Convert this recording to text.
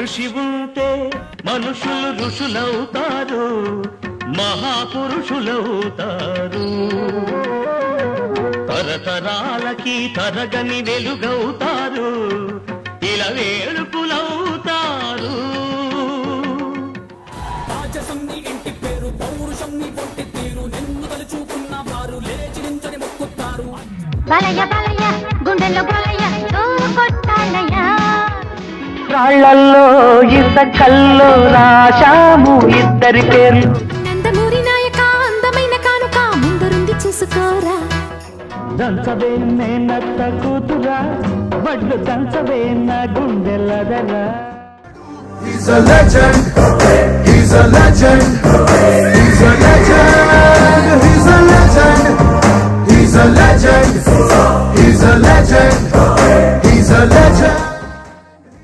కృషి ఉంటే మనుషులు ఋషులవుతారు, మహాపురుషులవుతారు. తరతరాలకి తరగని వెలుగవుతారు, ఇలా వేడుకులవుతారు. రాజసంని ఇంటి పేరు, పౌరుషంని పొట్టి తీరు, నిన్ను తలుచుకున్న వారు లేచి నించని మొక్కుతారు. బలయ బలయ గుండెల్లో బలయ కొట్టాలయ. రాళ్లల్లో ఇసకల్లో రాశాము ఇద్దరి పేర్లు. నందమూరి నాయక అందమైన కానుక ముందరుండి చూసుకోరా. దంచవే మేనత్త కూతురా, వడ్లు దంచవే నా గుండెలదరా. He's a legend, he's a legend, he's a legend, he's a legend, he's a legend, he's a legend, he's a legend.